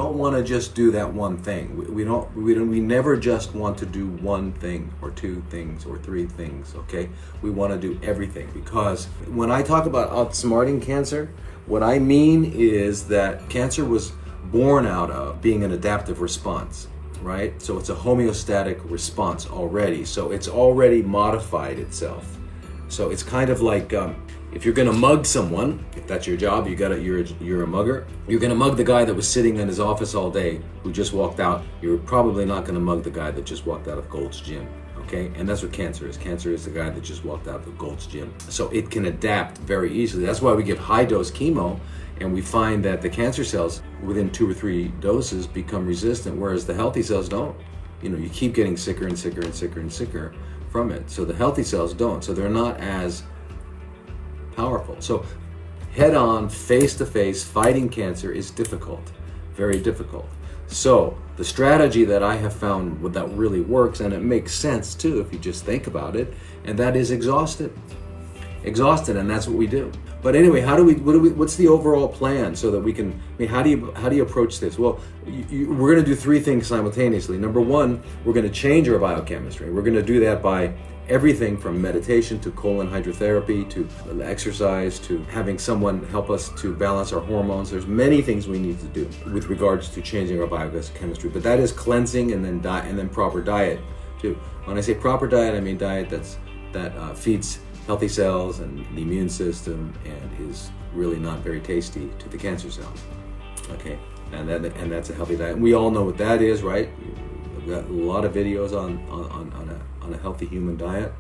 don't want to just do that one thing. We never just want to do one thing or two things or three things, okay? We want to do everything, because when I talk about outsmarting cancer, what I mean is that cancer was born out of being an adaptive response, right? So it's a homeostatic response already. So it's already modified itself. So it's kind of like if you're going to mug someone, if that's your job, you're a mugger. You're going to mug the guy that was sitting in his office all day who just walked out. You're probably not going to mug the guy that just walked out of Gold's Gym. Okay, and that's what cancer is. Cancer is the guy that just walked out of Gold's Gym. So it can adapt very easily. That's why we give high dose chemo, and we find that the cancer cells within 2 or 3 doses become resistant, whereas the healthy cells don't. You know, you keep getting sicker and sicker and sicker and sicker from it. So the healthy cells don't. So they're not as powerful. So head on, face to face, fighting cancer is difficult, very difficult. So the strategy that I have found that really works, and it makes sense too if you just think about it, and that is exhausted, and that's what we do. But anyway, what's the overall plan so that we can, I mean, how do you approach this? Well, we're going to do 3 things simultaneously. Number 1, we're going to change our biochemistry. We're going to do that by everything from meditation to colon hydrotherapy to exercise to having someone help us to balance our hormones. There's many things we need to do with regards to changing our biochemistry, but that is cleansing and then proper diet too. When I say proper diet, I mean diet that feeds healthy cells and the immune system and is really not very tasty to the cancer cells. Okay, and that's a healthy diet. And we all know what that is, right? We've got a lot of videos on a healthy human diet.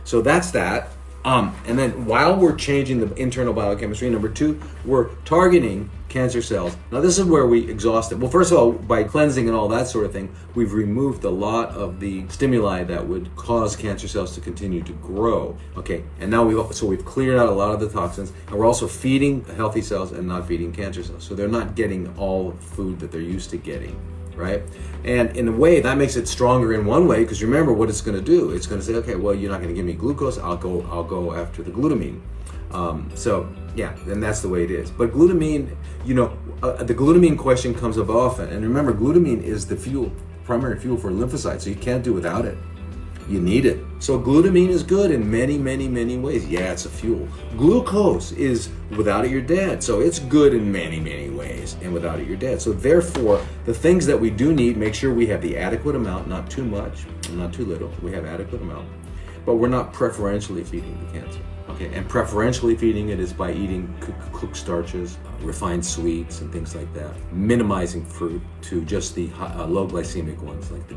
So that's that. And then while we're changing the internal biochemistry, number 2, we're targeting cancer cells. Now this is where we exhaust it. Well, first of all, by cleansing and all that sort of thing, we've removed a lot of the stimuli that would cause cancer cells to continue to grow. Okay, and now we've cleared out a lot of the toxins, and we're also feeding healthy cells and not feeding cancer cells. So they're not getting all the food that they're used to getting, right? And in a way, that makes it stronger in one way, because remember what it's going to do. It's going to say, okay, well, you're not going to give me glucose. I'll go after the glutamine. So yeah, and that's the way it is. But glutamine, the glutamine question comes up often. And remember, glutamine is the primary fuel for lymphocytes, so you can't do without it. You need it. So glutamine is good in many, many, many ways. Yeah, it's a fuel. Glucose is, without it, you're dead. So it's good in many, many ways, and without it, you're dead. So therefore, the things that we do need, make sure we have the adequate amount, not too much, not too little. We have adequate amount, but we're not preferentially feeding the cancer. Okay, and preferentially feeding it is by eating cooked starches, refined sweets, and things like that. Minimizing fruit to just the low glycemic ones, like the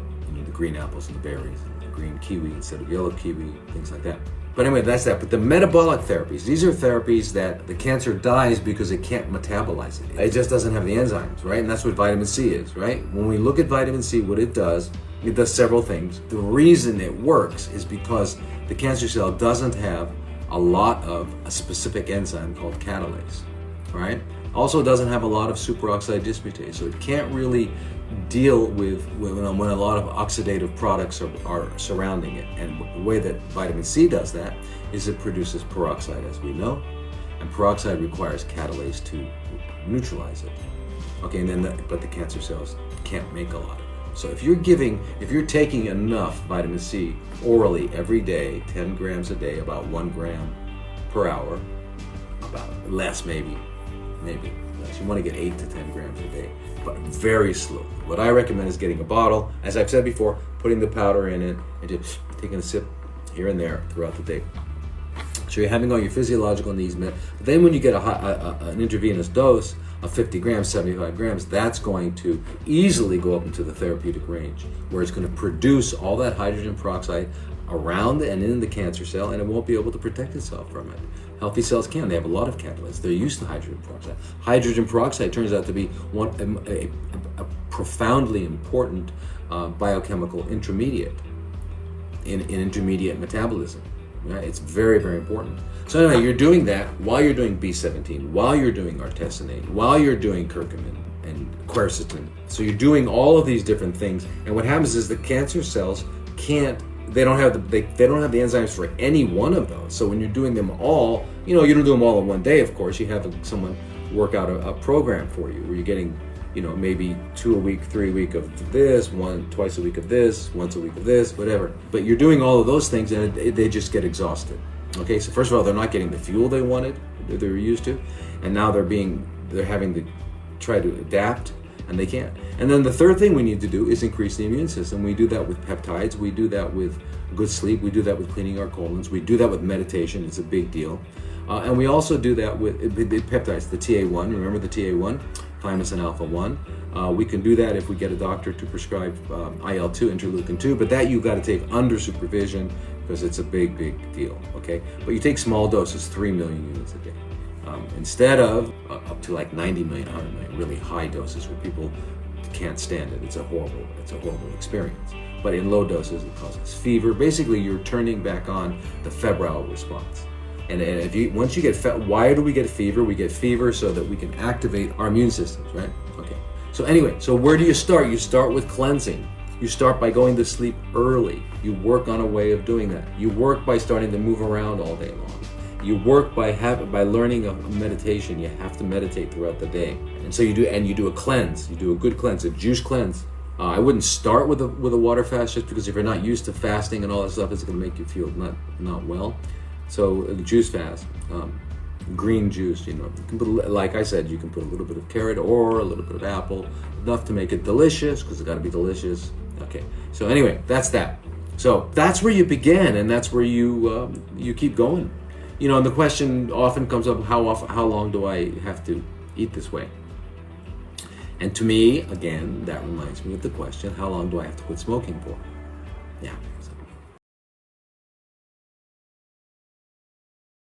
green apples and the berries, and the green kiwi instead of yellow kiwi, things like that. But anyway, that's that. But the metabolic therapies, these are therapies that the cancer dies because it can't metabolize it. It just doesn't have the enzymes, right? And that's what vitamin C is, right? When we look at vitamin C, what it does several things. The reason it works is because the cancer cell doesn't have a lot of a specific enzyme called catalase, right? Also doesn't have a lot of superoxide dismutase, so it can't really deal with when a lot of oxidative products are surrounding it. And the way that vitamin C does that is it produces peroxide, as we know, and peroxide requires catalase to neutralize it. Okay, and then but the cancer cells can't make a lot of it. So if you're taking enough vitamin C orally every day, 10 grams a day, about 1 gram per hour, about less maybe less. You want to get 8 to 10 grams a day, but very slowly. What I recommend is getting a bottle, as I've said before, putting the powder in it and just taking a sip here and there throughout the day. So you're having all your physiological needs met. But then when you get an intravenous dose of 50 grams, 75 grams, that's going to easily go up into the therapeutic range, where it's going to produce all that hydrogen peroxide around and in the cancer cell, and it won't be able to protect itself from it. Healthy cells can. They have a lot of catalase. They're used to hydrogen peroxide. Hydrogen peroxide turns out to be a profoundly important biochemical intermediate in intermediate metabolism. Right? It's very, very important. So anyway, you're doing that while you're doing B17, while you're doing artesunate, while you're doing curcumin and quercetin. So you're doing all of these different things, and what happens is the cancer cells they don't have the enzymes for any one of those. So when you're doing them all, you don't do them all in one day, of course. You have someone work out a program for you where you're getting maybe 2 a week, 3 a week of this, twice a week of this, once a week of this, whatever. But you're doing all of those things and they just get exhausted. Okay, so first of all, they're not getting the fuel they wanted, that they were used to, and now they're having to try to adapt, and they can't. And then the third thing we need to do is increase the immune system. We do that with peptides, we do that with good sleep, we do that with cleaning our colons, we do that with meditation. It's a big deal. And we also do that with the peptides, the TA1, remember the TA1, thymosin alpha-1. We can do that if we get a doctor to prescribe IL-2, interleukin-2, but that you've got to take under supervision because it's a big, big deal, okay? But you take small doses, 3 million units a day, instead of up to like 90 million, 100 million, really high doses where people can't stand it. It's a horrible experience. But in low doses, it causes fever. Basically, you're turning back on the febrile response. And once you get why do we get fever? We get fever so that we can activate our immune systems, right? Okay. So anyway, so where do you start? You start with cleansing. You start by going to sleep early. You work on a way of doing that. You work by starting to move around all day long. You work by learning a meditation. You have to meditate throughout the day. And so you do a cleanse. You do a good cleanse, a juice cleanse. I wouldn't start with a water fast just because if you're not used to fasting and all that stuff, it's going to make you feel not well. So the juice fast, green juice, you can put, like I said, you can put a little bit of carrot or a little bit of apple, enough to make it delicious because it's got to be delicious. Okay, so anyway, that's that. So that's where you begin, and that's where you keep going. And the question often comes up: how long do I have to eat this way? And to me, again, that reminds me of the question: how long do I have to quit smoking for? Yeah.